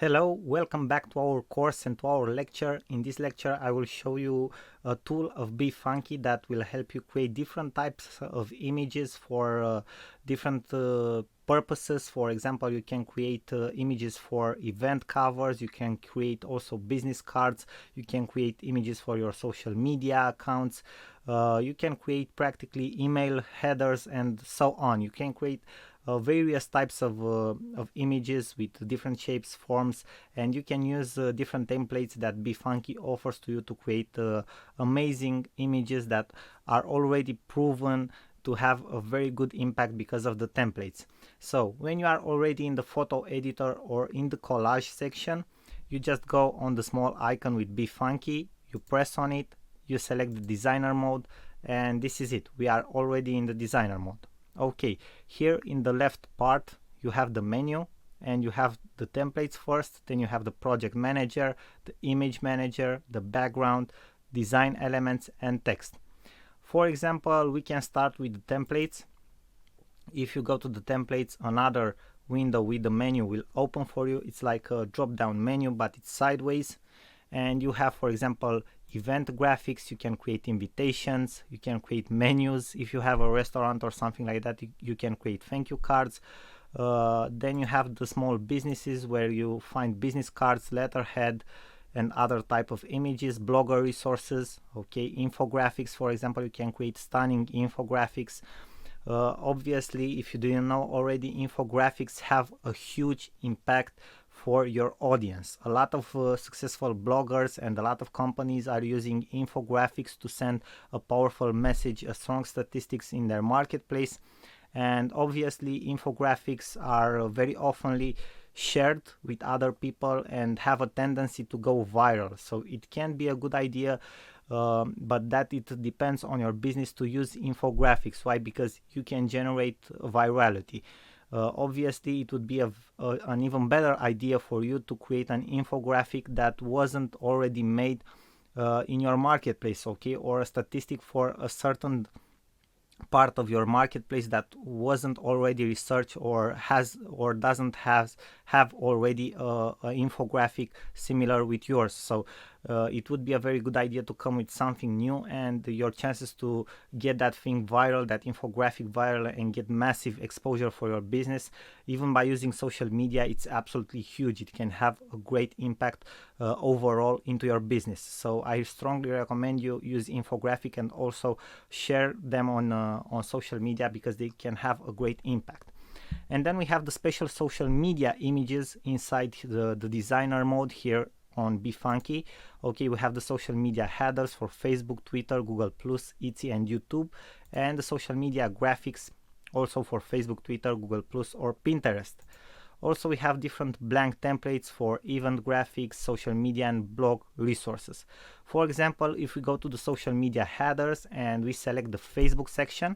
Hello, welcome back to our course and to our lecture. In this lecture I will show you a tool of Befunky that will help you create different types of images for different purposes. For example, you can create images for event covers, you can create also business cards, you can create images for your social media accounts, you can create practically email headers and so on. You can create various types of images with different shapes, forms, and you can use different templates that Befunky offers to you to create amazing images that are already proven to have a very good impact because of the templates. So when you are already in the photo editor or in the collage section, you just go on the small icon with Befunky, you press on it, you select the designer mode, and this is it. We are already in the designer mode. Okay, here in the left part you have the menu and you have the templates first, then you have the project manager, the image manager, the background, design elements, and text. For example, we can start with the templates. If you go to the templates, another window with the menu will open for you. It's like a drop down menu, but it's sideways, and you have, for example, event graphics. You can create invitations, you can create menus. If you have a restaurant or something like that, you can create thank you cards. Then you have the small businesses where you find business cards, letterhead, and other type of images, blogger resources, okay, infographics. For example, you can create stunning infographics. Obviously, if you didn't know already, infographics have a huge impact for your audience. A lot of successful bloggers and a lot of companies are using infographics to send a powerful message, a strong statistics in their marketplace. And obviously infographics are very oftenly shared with other people and have a tendency to go viral. So it can be a good idea, but that it depends on your business to use infographics. Why? Because you can generate virality. Obviously, it would be an even better idea for you to create an infographic that wasn't already made in your marketplace, okay, or a statistic for a certain part of your marketplace that wasn't already researched or has or doesn't have already an infographic similar with yours. So it would be a very good idea to come with something new, and your chances to get that thing viral, that infographic viral, and get massive exposure for your business, even by using social media, it's absolutely huge. It can have a great impact overall into your business. So I strongly recommend you use infographic and also share them on social media, because they can have a great impact. And then we have the special social media images inside the designer mode here on Befunky. Okay, we have the social media headers for Facebook, Twitter, Google+, Etsy, and YouTube, and the social media graphics also for Facebook, Twitter, Google+, or Pinterest. Also, we have different blank templates for event graphics, social media, and blog resources. For example, if we go to the social media headers and we select the Facebook section,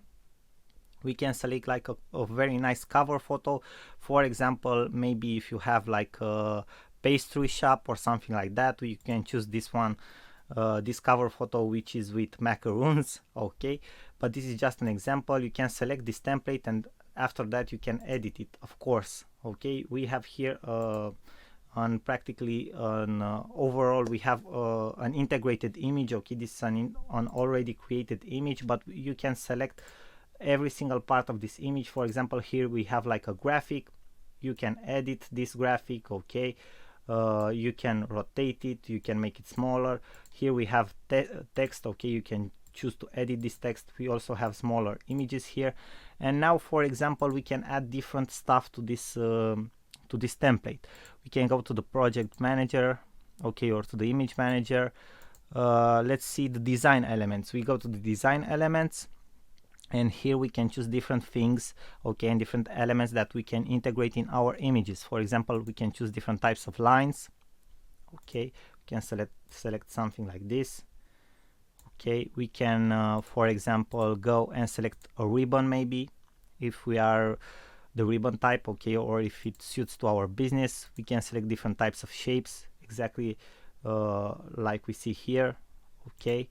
we can select like a very nice cover photo. For example, maybe if you have like a pastry shop or something like that, you can choose this one, this cover photo, which is with macaroons, okay, but this is just an example. You can select this template and after that you can edit it, of course. Okay, we have here on practically an overall we have an integrated image. Okay, this is an already created image, but you can select every single part of this image. For example, here we have like a graphic. You can edit this graphic, okay. You can rotate it, you can make it smaller. Here we have text, okay, you can choose to edit this text. We also have smaller images here. And now, for example, we can add different stuff to this template. We can go to the project manager, okay, or to the image manager. Let's see the design elements. We go to the design elements, and here we can choose different things, okay, and different elements that we can integrate in our images. For example, we can choose different types of lines, okay. We can select something like this, okay. We can for example go and select a ribbon, maybe if we are the ribbon type, okay, or if it suits to our business. We can select different types of shapes, exactly like we see here, okay.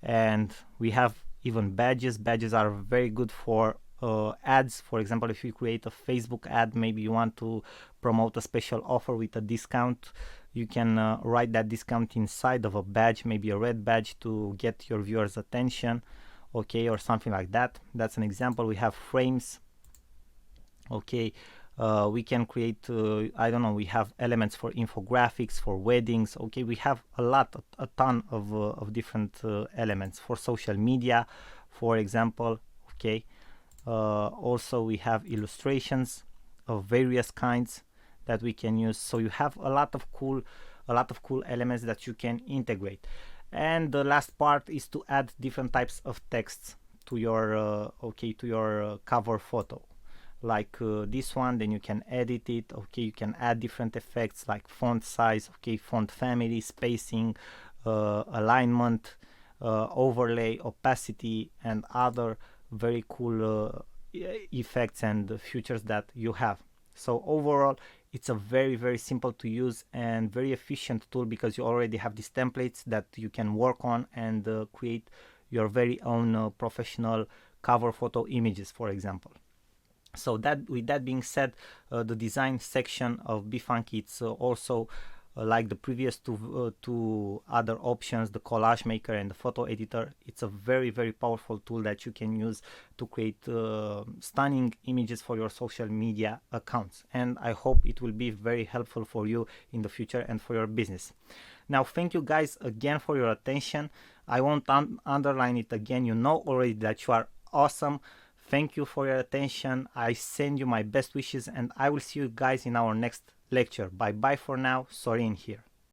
And we have even badges. Badges are very good for ads. For example, if you create a Facebook ad, maybe you want to promote a special offer with a discount, you can write that discount inside of a badge, maybe a red badge, to get your viewers attention, okay, or something like that. That's an example. We have frames, okay. We can create I don't know, we have elements for infographics, for weddings, okay. We have a ton of different elements for social media, for example, okay. Also we have illustrations of various kinds that we can use. So you have a lot of cool elements that you can integrate. And the last part is to add different types of texts to your cover photo, like this one. Then you can edit it, okay. You can add different effects like font size, okay, font family, spacing, alignment, overlay, opacity, and other very cool effects and features that you have. So overall, it's a very simple to use and very efficient tool, because you already have these templates that you can work on and create your very own professional cover photo images, for example. So that, with that being said, the design section of Befunky, it's also like the previous two other options, the collage maker and the photo editor. It's a very powerful tool that you can use to create stunning images for your social media accounts, and I hope it will be very helpful for you in the future and for your business. Now, thank you guys again for your attention. I won't underline it again. You know already that you are awesome. Thank you for your attention. I send you my best wishes, and I will see you guys in our next lecture. Bye bye for now. Sorin here.